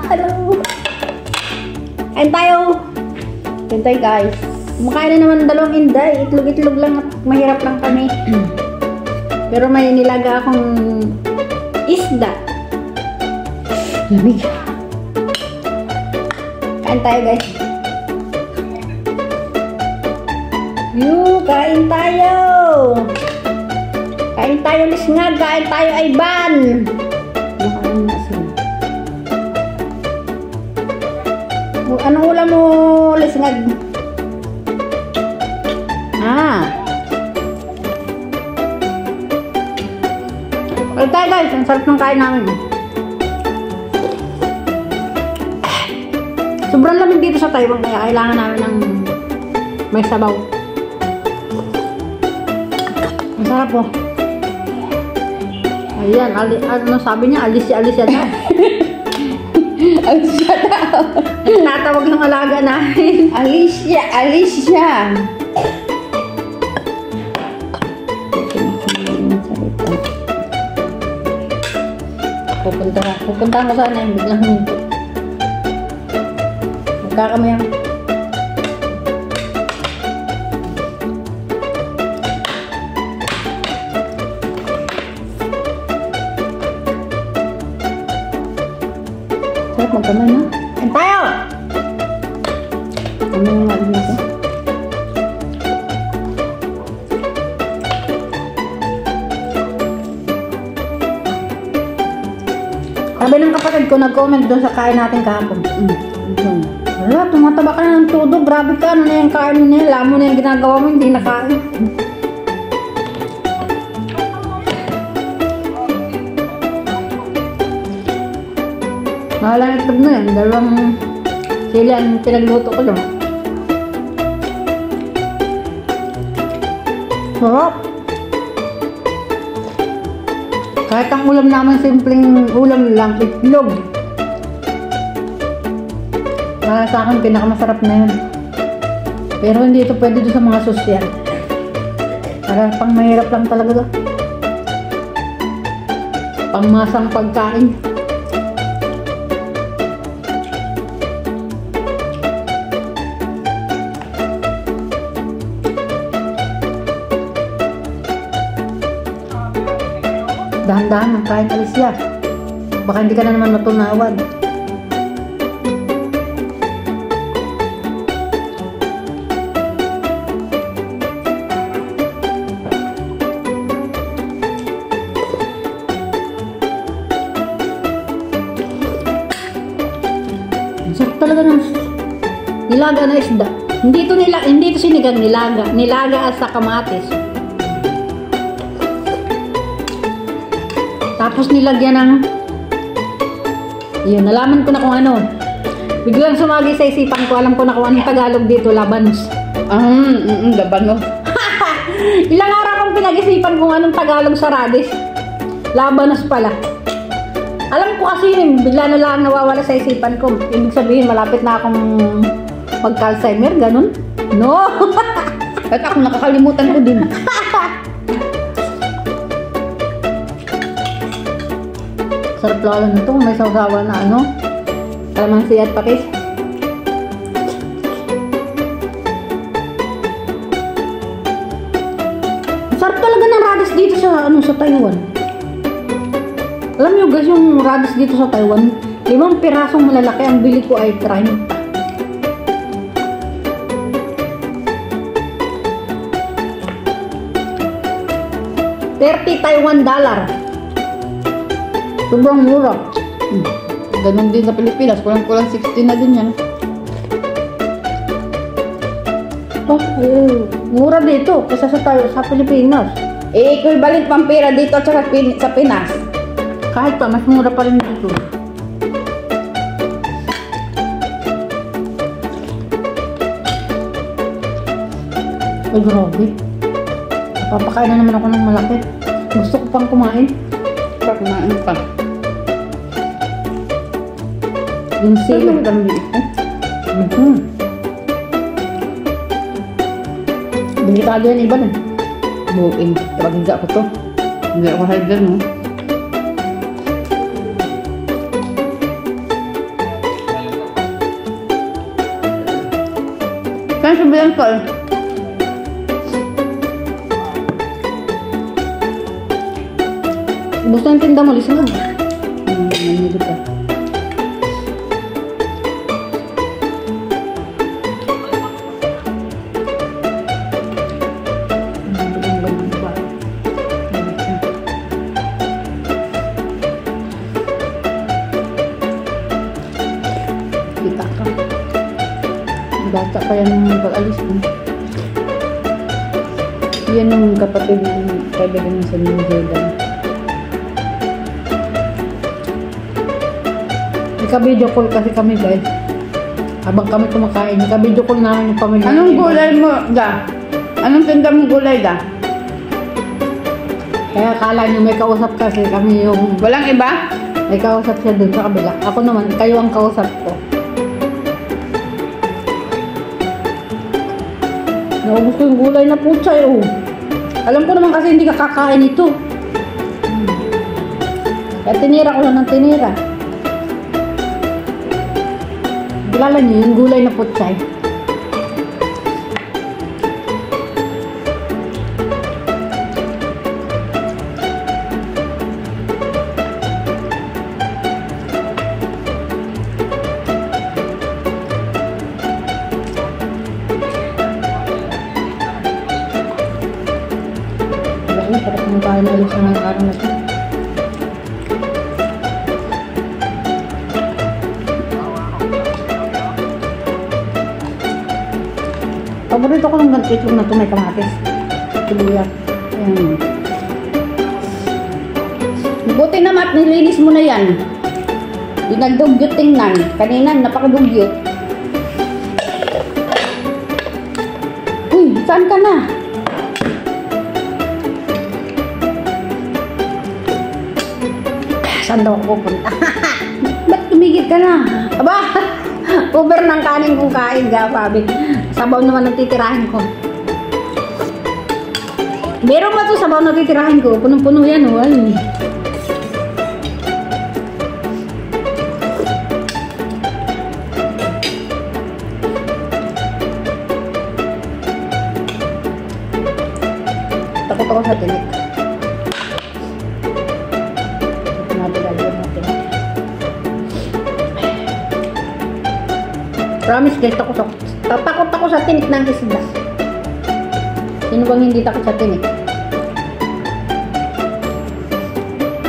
Hello. Kain tayo. Kain tayo guys. Kumakain na naman dalawang inday. Itlog-itlog lang at mahirap lang kami. Pero may nilaga akong isda. Lamig. Kain tayo guys. Kain tayo. Kain tayo lisngag. Kain tayo Ivan. Makain na sila. Anong ulam mo lisngag? Kain tayo guys. Ang sarap ng kain namin. Sobrang lamig dito sa Taiwan kaya kailangan namin ng may sabaw. Ang sarap po. Ayan, ano sabi niya? Alicia daw. Alicia daw. Tatawag ng alaga namin. Alicia. Pupunta ko sana yung biglang huminto. Magkakamayan. Sarap magkamay na. Kain tayo! Ano yung alin nito? Sabi ng kapatid ko, nag-comment doon sa kain natin kahapon. Wala, tumataba ka na ng todo. Grabe ka, ano na yung kain mo na yan? Alam mo na yung ginagawa mo, hindi na kain. Mahalang itlog na yan. Dalawang sila ang pinagluto ko lang. Sarap! Kahit ang ulam naman, simpleng ulam lang, itlog. Para sa akin, pinakamasarap na yun. Pero hindi ito pwede doon sa mga sosyal. Para pang mahirap lang talaga doon. Pangmasang pagkain. Dahan-dahan ng kain Alicia. Baka hindi ka na naman matunawan. Sarap talaga ng nilaga na isda. Hindi ito sinigang, nilaga at sa kamatis. Tapos nilagyan ng yun, nalaman ko na kung ano. Biglang sumagi sa isipan ko, alam ko na kung anong Tagalog dito, labanos. Labanos. Ilang araw kong pinag-isipan kung anong Tagalog sa radish. Labanos pala. Alam ko kasi yun, bigla na lang nawawala sa isipan ko. Ibig sabihin, malapit na akong magka-Alzheimer, ganun? No! At ako nakakalimutan ko din. Sarap lalo nito kung may sausawa na ano, kalamansi at patis. Sarap talaga ng radish dito sa Taiwan. Alam niyo guys, yung radish dito sa Taiwan, 5 pirasong malalaki, ang bili ko ay 30. $30 Taiwan. Sobrang mura. Ganun din sa Pilipinas. Kulang-kulang 16 na din yan. Mura dito kasi sa Pilipinas. Equivalent pang pera dito at sa Pinas. Kahit pa, mas mura pa rin dito. Ay, grabe. Papakain na naman ako ng malaki. Gusto ko pang kumain. Kumain pa. Yung sila. Delikado yan iba na. Buuin. Kapag hindi ako to. Hindi ako hider mo. Saan sabihan ko? Ubus na yung tinda mo, lisod. Nanili pa. Kita ka. Bata pa yan ng pag-alis mo. Yan yung kapatid ng kaibigan sa New Zealand. Ika-video call kasi kami guys. Habang kami kumakain, ika-video call namin yung pamilya. Anong gulay mo, Da? Anong tinda mong gulay, Da? Kaya akala nyo may kausap kasi kami yung... Walang iba? May kausap siya dun sa kabila. Ako naman, kayo ang kausap ko. Naubos ko yung gulay na puchay, oh. Alam ko naman kasi hindi ka kakain ito. Kaya tinira ko lang ng tinira. Kilala niyo yung gulay na puchay. Sarap ng kain na alis ng araw na ito. Paborito ko ng gantitlog na ito, may kamatis. Tuluyat. Ayan. Buti naman, nilinis mo na yan. Yung nagdugyot tingnan. Kanina, napakadugyot. Uy, saan ka na? Saan daw ako pupunta? Ba't tumigit ka na? Aba! Uber ng kanin kong kain, sabi. Sabaw naman ang titirahin ko. Meron ba ito sabaw na titirahin ko? Punong-puno yan, oh. Ayun. Takot ako sa tinik. Promise guys, takot ako sa tinik ng isda. Sino bang hindi takot sa tinik?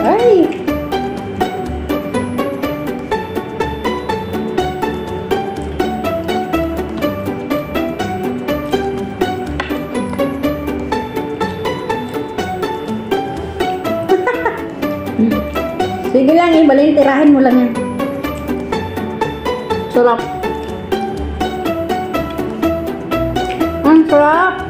Ay! Sige lang, ibalin, tirahin mo lang yan. Sarap. Ang sarap.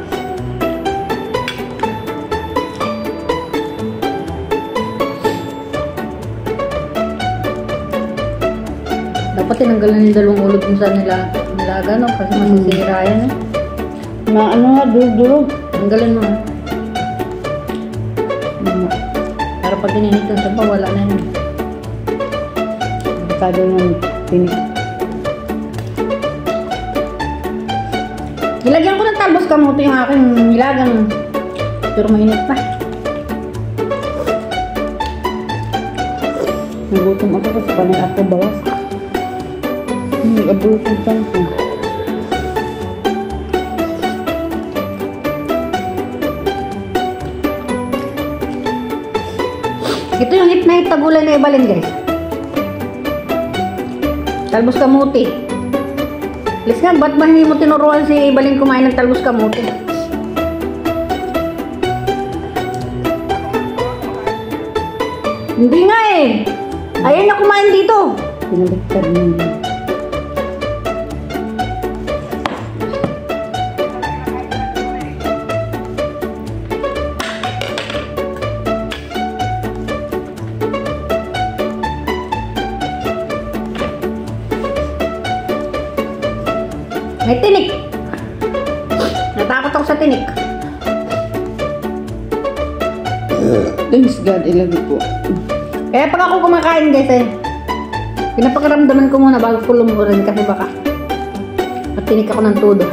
Dapat tinanggalan yung dalawang ulo kung saan nilaga, no? Kasi masisira yan, eh. Na ano nga, duro-duro. Tanggalin mo, ha? Para pag ininit ng sabaw, wala na yun. Masyado ng tinik. Nilagyan ko ng talbos kamote yung aking nilagang. Pero mainit pa. Nagutom ako kasi panay ako bawas. Abulot yung tanso. Ito yung hit na hit na gulay na ibalin, guys. Talbos kamote. Please nga, ba't ba hindi mo tinuruan si Ibalin kumain ng talbos kamote? Hindi nga eh. Ayaw na kumain dito. Pinaliktad mo. May tinik. Natakot ako sa tinik. Thanks God, ilagay ko. Kaya pag ako kumakain guys eh, pinapakiramdaman ko muna bago ko lumuran kasi baka matinik ako ng todo.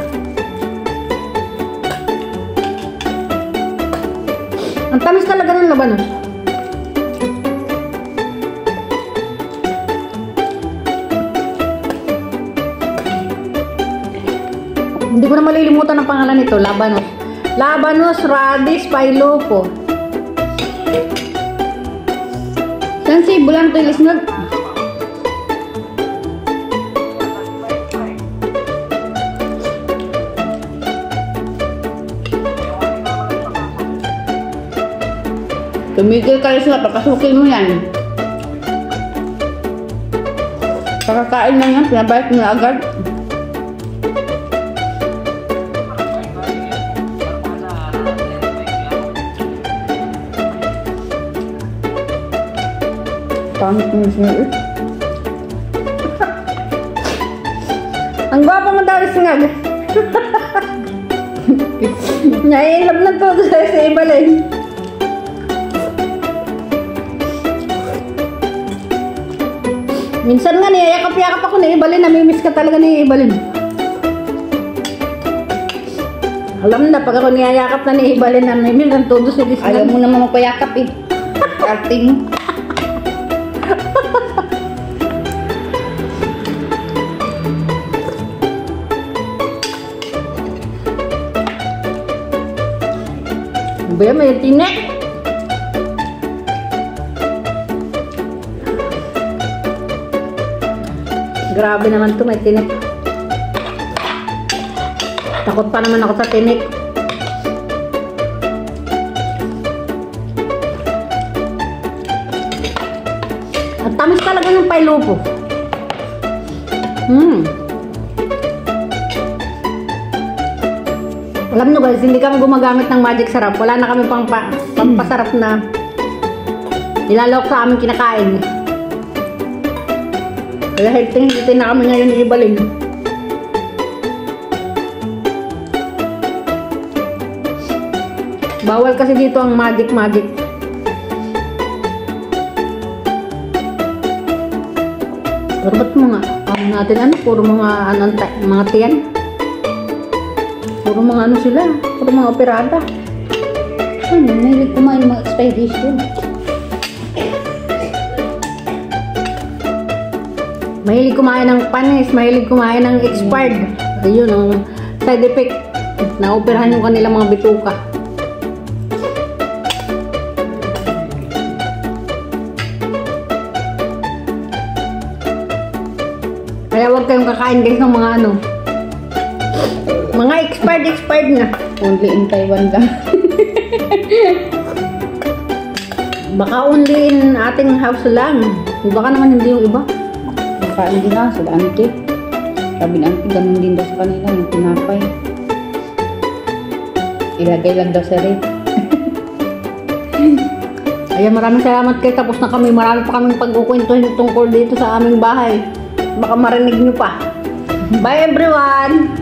Ang tamis talaga ng labanos. Hindi ko na malilimutan ang pangalan nito, labanos. Labanos Radish Pailopo. Sensibulan to listener. Tumigil kayo sila, papasukin mo yan. Kakakain na yan, pinabalik mo na agad. Pangit mo siya eh. Ang gwapo mo daw isngag. Naiilab na todo sa ibalin. Minsan nga niyayakap-yakap ako ni Ibalin, namimiss ka talaga ni Ibalin. Alam na, pag ako niyayakap na ni Ibalin, namimiss ang todo sa disney. Ayaw mo naman magpayakap eh. Arte mo. Baya may tinek. Grabe naman to, may tinik. Takot pa naman ako sa tinik. At tamis talaga ng pailopo. Alam nyo guys, hindi kami gumagamit ng magic sarap. Wala na kami pampasarap na nilalawak sa aming kinakain. Kaya hiting-hiting na kami ngayon ibalin. Bawal kasi dito ang magic. Pero ba't mga natin puro mga mga tiyan. Puro mga sila, puro mga operada. May kumain ng mga expedition. Mahilig kumain ng panis, mahilig kumain ng expired. Ayun, ang side effect. Naoperahan yung kanilang mga bituka. Kaya huwag kayong kakain guys ng mga mga expired na. Only in Taiwan lang. Baka only in ating house lang. Baka naman hindi yung iba. Kain din na sila auntie. Sabi ni auntie, ganun din daw sa kanila yung tinapay. Ilagay lang daw sa rep. Ayan, maraming salamat kayo. Tapos na kami. Marami pa kaming pagkukwentuhin tungkol dito sa aming bahay. Baka marinig nyo pa. Bye everyone!